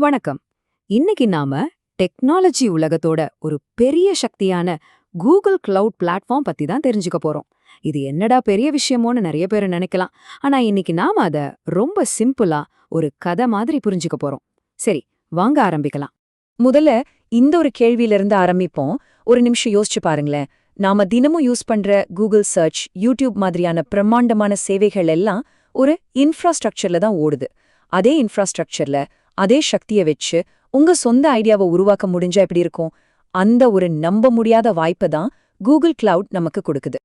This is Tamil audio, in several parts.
வணக்கம். இன்னைக்கு நாம டெக்னாலஜி உலகத்தோட ஒரு பெரிய சக்தியான கூகுள் கிளவுட் பிளாட்ஃபார்ம் பத்தி தான் தெரிஞ்சுக்க போறோம். இது என்னடா பெரிய விஷயமோன்னு நிறைய பேர் நினைக்கலாம். ஆனா இன்னைக்கு நாம அத ரொம்ப சிம்பிளா ஒரு கதை மாதிரி புரிஞ்சுக்க போறோம். சரி, வாங்க ஆரம்பிக்கலாம். முதல்ல இந்த ஒரு கேள்வியிலிருந்து ஆரம்பிப்போம். ஒரு நிமிஷம் யோசிச்சு பாருங்களேன். நாம தினமும் யூஸ் பண்ற கூகுள் சர்ச், யூடியூப் மாதிரியான பிரம்மாண்டமான சேவைகள் எல்லாம் ஒரு இன்ஃப்ராஸ்ட்ரக்சர்ல தான் ஓடுது. அதே இன்ஃப்ராஸ்ட்ரக்சர்ல அதே சக்தியை வச்சு உங்க சொந்த ஐடியாவை உருவாக்க முடிஞ்சா எப்படி இருக்கும்? அந்த ஒரு நம்ப முடியாத வாய்ப்பை தான் கூகுள் கிளவுட் நமக்கு கொடுக்குது.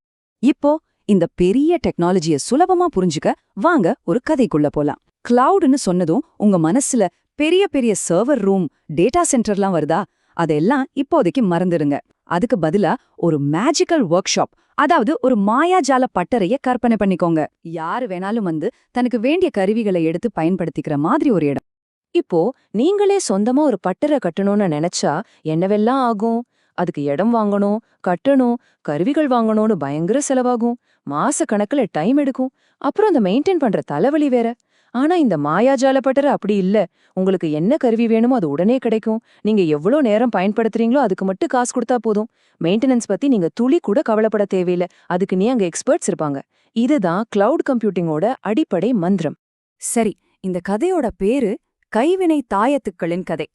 இப்போ இந்த பெரிய டெக்னாலஜிய சுலபமா புரிஞ்சுக்க வாங்க ஒரு கதைக்குள்ள போலாம். கிளவுட்னு சொன்னதும் உங்க மனசுல பெரிய பெரிய சர்வர் ரூம், டேட்டா சென்டர்லாம் வருதா? அதெல்லாம் இப்போதைக்கு மறந்துடுங்க. அதுக்கு பதிலா ஒரு மேஜிக்கல் ஒர்க் ஷாப், அதாவது ஒரு மாயாஜால பட்டறைய கற்பனை பண்ணிக்கோங்க. யாரு வேணாலும் வந்து தனக்கு வேண்டிய கருவிகளை எடுத்து பயன்படுத்திக்கிற மாதிரி ஒரு இடம். இப்போ நீங்களே சொந்தமா ஒரு பட்டறை கட்டணும்னு நினைச்சா என்னவெல்லாம் ஆகும்? அதுக்கு இடம் வாங்கணும், கட்டணும், கருவிகள் வாங்கணும்னு பயங்கர செலவாகும். மாச கணக்குல டைம் எடுக்கும். அப்புறம் அந்த மெயின்டைன் பண்ற தலைவலி வேற. ஆனா இந்த மாயாஜால பட்டறை அப்படி இல்ல. உங்களுக்கு என்ன கருவி வேணுமோ அது உடனே கிடைக்கும். நீங்க எவ்வளோ நேரம் பயன்படுத்துறீங்களோ அதுக்கு மட்டும் காசு கொடுத்தா போதும். மெயின்டெனன்ஸ் பத்தி நீங்க துளி கூட கவலைப்பட தேவையில்ல. அதுக்கு அங்க எக்ஸ்பர்ட்ஸ் இருப்பாங்க. இதுதான் கிளவுட் கம்ப்யூட்டிங்கோட அடிப்படை மந்திரம். சரி, இந்த கதையோட பேரு கைவினை தாயத்துக்களின் கதை.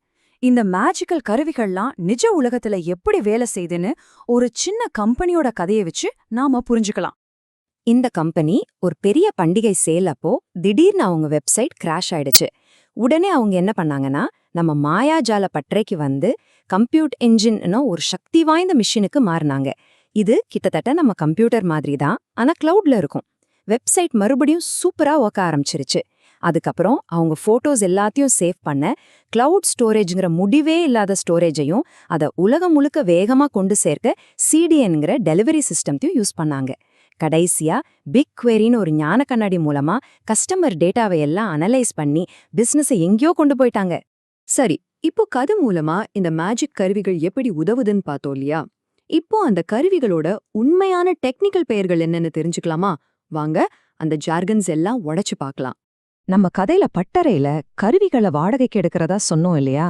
இந்த மேஜிக்கல் கருவிகள்லாம் நிஜ உலகத்துல எப்படி வேலை செய்துன்னு ஒரு சின்ன கம்பெனியோட கதையை வச்சு நாம புரிஞ்சுக்கலாம். இந்த கம்பெனி ஒரு பெரிய பண்டிகை சேல் அப்போ திடீர்னு அவங்க வெப்சைட் கிராஷ் ஆயிடுச்சு. உடனே அவங்க என்ன பண்ணாங்கன்னா, நம்ம மாயாஜால பட்டறைக்கு வந்து கம்ப்யூட் என்ஜின்னு ஒரு சக்தி வாய்ந்த மிஷினுக்கு மாறினாங்க. இது கிட்டத்தட்ட நம்ம கம்ப்யூட்டர் மாதிரி தான், ஆனா கிளவுட்ல இருக்கும். வெப்சைட் மறுபடியும் சூப்பரா ஒர்க் ஆரம்பிச்சிருச்சு. அதுக்கப்புறம் அவங்க போட்டோஸ் எல்லாத்தையும் சேவ் பண்ண கிளவுட் ஸ்டோரேஜ்ங்கிற முடிவே இல்லாத ஸ்டோரேஜையும் அதை உலகம் முழுக்க வேகமா கொண்டு சேர்க்க சிடிஎன்ங்கிற டெலிவரி சிஸ்டத்தையும் யூஸ் பண்ணாங்க. கடைசியா பிக் குவெரின்னு ஒரு ஞான கண்ணாடி மூலமா கஸ்டமர் டேட்டாவை எல்லாம் அனலைஸ் பண்ணி பிசினஸை எங்கேயோ கொண்டு போயிட்டாங்க. சரி, இப்போ கதை மூலமா இந்த மேஜிக் கருவிகள் எப்படி உதவுதுன்னு பார்த்தோம் இல்லையா? இப்போ அந்த கருவிகளோட உண்மையான டெக்னிக்கல் பெயர்கள் என்னன்னு தெரிஞ்சுக்கலாமா? வாங்க அந்த ஜார்கன்ஸ் எல்லாம் உடைச்சு பார்க்கலாம். நம்ம கதையில பட்டறையில கருவிகளை வாடகைக்கு எடுக்கிறதா சொன்னோம் இல்லையா?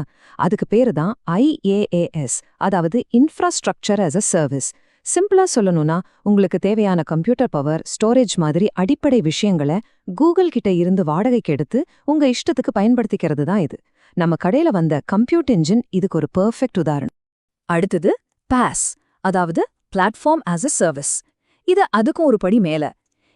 அதுக்கு பேரு தான் IaaS, அதாவது இன்ஃப்ராஸ்ட்ரக்சர் as a சர்வீஸ். சிம்பிளா சொல்லணும்னா, உங்களுக்கு தேவையான கம்ப்யூட்டர் பவர், ஸ்டோரேஜ் மாதிரி அடிப்படை விஷயங்களை கூகுள் கிட்ட இருந்து வாடகைக்கு எடுத்து உங்க இஷ்டத்துக்கு பயன்படுத்திக்கிறது தான் இது. நம்ம கடையில வந்த கம்ப்யூட் என்ஜின் இதுக்கு ஒரு பெர்ஃபெக்ட் உதாரணம். அடுத்தது PaaS, அதாவது பிளாட்ஃபார்ம் as a சர்வீஸ். இது அதுக்கும் ஒரு படி மேல.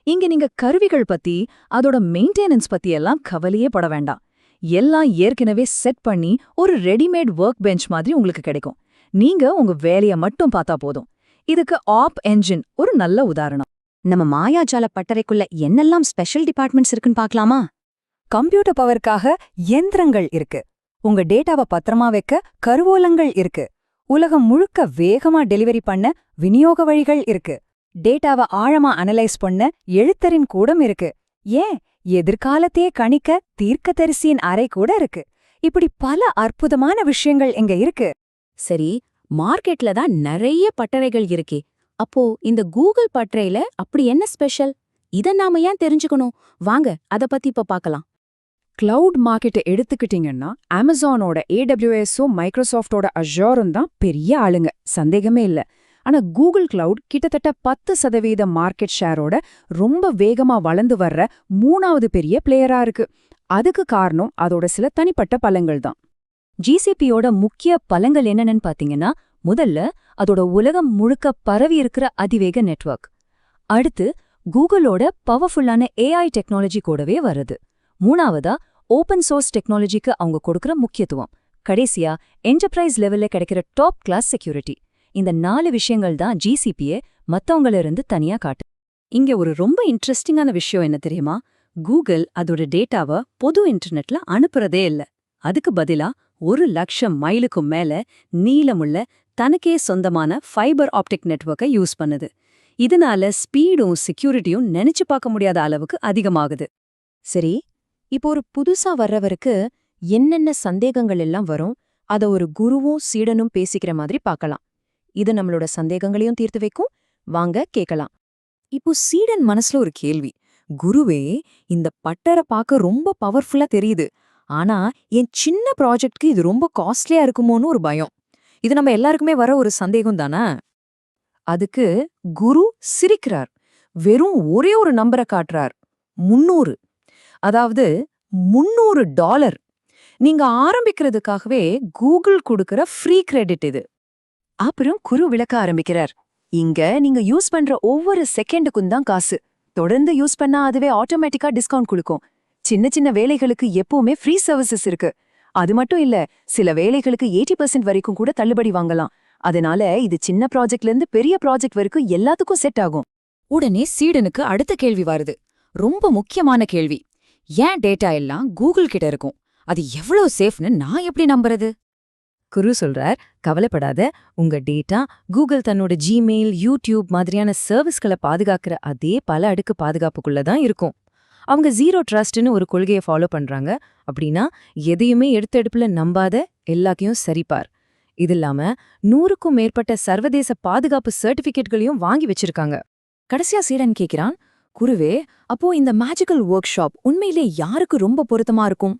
இங்க நீங்க கருவிகள் பத்தி, அதோட மெயின்டெனன்ஸ் பத்தி எல்லாம் கவலையே பட வேண்டாம். எல்லாம் ஏற்கனவே செட் பண்ணி ஒரு ரெடிமேட் ஒர்க் பெஞ்ச் மாதிரி உங்களுக்கு கிடைக்கும். நீங்க உங்க வேலைய மட்டும் பார்த்தா போதும். இதுக்கு ஆப் என்ஜின் ஒரு நல்ல உதாரணம். நம்ம மாயாஜால பட்டறைக்குள்ள என்னெல்லாம் ஸ்பெஷல் டிபார்ட்மெண்ட்ஸ் இருக்குன்னு பார்க்கலாமா? கம்ப்யூட்டர் பவருக்காக இயந்திரங்கள் இருக்கு. உங்க டேட்டாவை பத்திரமா வைக்க கருவூலங்கள் இருக்கு. உலகம் முழுக்க வேகமா டெலிவரி பண்ண விநியோக வழிகள் இருக்கு. டேட்டாவை ஆழமா அனலைஸ் பண்ண எழுத்தரின் கூடம் இருக்கு. ஏன், எதிர்காலத்தையே கணிக்க தீர்க்கதரிசியின் அறை கூட இருக்கு. இப்படி பல அற்புதமான விஷயங்கள் இங்க இருக்கு. சரி, மார்க்கெட்ல தான் நிறைய பட்டறைகள் இருக்கே. அப்போ இந்த கூகுள் பட்டறையில அப்படி என்ன ஸ்பெஷல்? இத நாம ஏன் தெரிஞ்சுக்கணும்? வாங்க அத பத்தி இப்ப பார்க்கலாம். கிளவுட் மார்க்கெட்டை எடுத்துக்கிட்டீங்கன்னா, அமேசானோட AWSம் மைக்ரோசாஃப்டோட அஷூரும் தான் பெரிய ஆளுங்க, சந்தேகமே இல்ல. ஆனா கூகுள் கிளவுட் கிட்டத்தட்ட 10% மார்க்கெட் ஷேரோட ரொம்ப வேகமா வளர்ந்து வர்ற 3வது பெரிய பிளேயரா இருக்கு. அதுக்கு காரணம் அதோட சில தனிப்பட்ட பலங்கள் தான். GCPயோட முக்கிய பலங்கள் என்னன்னு பாத்தீங்கன்னா, முதல்ல அதோட உலகம் முழுக்க பரவி இருக்கிற அதிவேக நெட்வொர்க். அடுத்து கூகுளோட பவர்ஃபுல்லான AI டெக்னாலஜி கூடவே வருது. மூணாவதா ஓபன் சோர்ஸ் டெக்னாலஜிக்கு அவங்க கொடுக்கிற முக்கியத்துவம். கடைசியா என்டர்பிரைஸ் லெவல்ல கிடைக்கிற டாப் கிளாஸ் செக்யூரிட்டி. இந்த 4 விஷயங்கள் தான் GCPயை மத்தவங்கள இருந்து தனியா காட்டு. இங்க ஒரு ரொம்ப இன்ட்ரெஸ்டிங்கான விஷயம் என்ன தெரியுமா? கூகுள் அதோட டேட்டாவை பொது இன்டர்நெட்ல அனுப்புறதே இல்ல. அதுக்கு பதிலா 1,00,000 மைலுக்கும் மேல நீளமுள்ள தனக்கே சொந்தமான ஃபைபர் ஆப்டிக் நெட்வொர்க்கை யூஸ் பண்ணுது. இதனால ஸ்பீடும் செக்யூரிட்டியும் நினைச்சு பார்க்க முடியாத அளவுக்கு அதிகமாகுது. சரி, இப்போ ஒரு புதுசா வர்றவருக்கு என்னென்ன சந்தேகங்கள் எல்லாம் வரும், அத ஒரு குருவும் சீடனும் பேசிக்கிற மாதிரி பார்க்கலாம். இது நம்மளோட சந்தேகங்களையும் தீர்த்து வைக்கும். வாங்க கேட்கலாம். இப்போ சீடன் மனசுல ஒரு கேள்வி. குருவே, இந்த பட்டரை பார்க்க ரொம்ப பவர்ஃபுல்லா தெரியுது. ஆனா என் சின்ன ப்ராஜெக்ட்க்கு இது ரொம்ப காஸ்ட்லியா இருக்குமோன்னு ஒரு பயம். இது நம்ம எல்லாருக்குமே வர ஒரு சந்தேகம் தானே? அதுக்கு குரு சிரிக்கிறார். வெறும் ஒரே ஒரு நம்பரை காட்டுறார். 300. அதாவது $300. நீங்க ஆரம்பிக்கிறதுக்காகவே கூகுள் கொடுக்கிற ஃப்ரீ கிரெடிட் இது. அப்புறம் குரு விளக்க ஆரம்பிக்கிறார். இங்க நீங்க யூஸ் பண்ற ஒவ்வொரு செகண்டுக்கும் தான் காசு. தொடர்ந்து யூஸ் பண்ணா அதுவே ஆட்டோமேட்டிக்கா டிஸ்கவுண்ட் கொடுக்கும். சின்ன சின்ன வேலைகளுக்கு எப்பவுமே ஃப்ரீ சர்வீசஸ் இருக்கு. அது மட்டும் இல்ல, சில வேலைகளுக்கு 80% வரைக்கும் கூட தள்ளுபடி வாங்கலாம். அதனால இது சின்ன ப்ராஜெக்ட்ல இருந்து பெரிய ப்ராஜெக்ட் வரைக்கும் எல்லாத்துக்கும் செட் ஆகும். உடனே சீடனுக்கு அடுத்த கேள்வி வருது. ரொம்ப முக்கியமான கேள்வி. ஏன் டேட்டா எல்லாம் கூகுள் கிட்ட இருக்கும்? அது எவ்வளவு சேஃப்னு நான் எப்படி நம்புறது? குரு சொல்றார், கவலைப்படாத. உங்க டேட்டா கூகுள் தன்னோட ஜிமெயில், யூடியூப் மாதிரியான சர்வீஸ்களை பாதுகாக்கிற அதே பல அடுக்கு பாதுகாப்புக்குள்ள தான் இருக்கும். அவங்க ஜீரோ ட்ரஸ்ட்னு ஒரு கொள்கையை ஃபாலோ பண்றாங்க. அப்படின்னா எதையுமே எடுத்தெடுப்புல நம்பாத, எல்லாத்தையும் சரிபார். இது இல்லாம 100க்கும் மேற்பட்ட சர்வதேச பாதுகாப்பு சர்டிபிகேட்களையும் வாங்கி வச்சிருக்காங்க. கடைசியா சீடன் கேக்குறான், குருவே, அப்போ இந்த மேஜிக்கல் ஒர்க் ஷாப் உண்மையிலே யாருக்கு ரொம்ப பொருத்தமா இருக்கும்?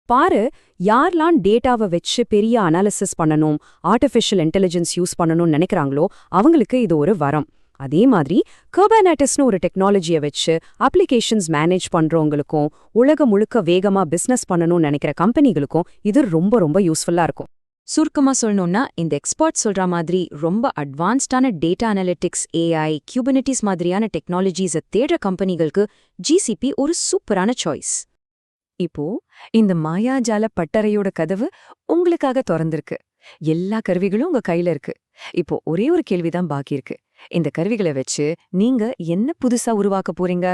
பாரு, யாரெல்லாம் டேட்டாவை வச்சு பெரிய அனாலிசிஸ் பண்ணணும், ஆர்டிஃபிஷியல் இன்டெலிஜென்ஸ் யூஸ் பண்ணணும்னு நினைக்கிறாங்களோ அவங்களுக்கு இது ஒரு வரம். அதே மாதிரி குபர்நெட்டிஸ்னு ஒரு டெக்னாலஜியை வச்சு அப்ளிகேஷன்ஸ் மேனேஜ் பண்றவங்களுக்கும் உலகம் முழுக்க வேகமா பிசினஸ் பண்ணணும்னு நினைக்கிற கம்பெனிகளுக்கும் இது ரொம்ப ரொம்ப யூஸ்ஃபுல்லா இருக்கும். சுருக்கமா சொல்லணும்னா, இந்த எக்ஸ்பர்ட் சொல்ற மாதிரி ரொம்ப அட்வான்ஸ்டான டேட்டா அனலிட்டிக்ஸ், AI, குபர்நெட்டிஸ் மாதிரியான டெக்னாலஜிஸை தேடுற கம்பெனிகளுக்கு GCP ஒரு சூப்பரான சாய்ஸ். இப்போ இந்த மாயாஜால பட்டறையோட கதவு உங்களுக்காக திறந்திருக்கு. எல்லா கருவிகளும் உங்க கையில இருக்கு. இப்போ ஒரே ஒரு கேள்விதான் பாக்கி இருக்கு. இந்த கருவிகளை வச்சு நீங்க என்ன புதுசா உருவாக்க போறீங்க?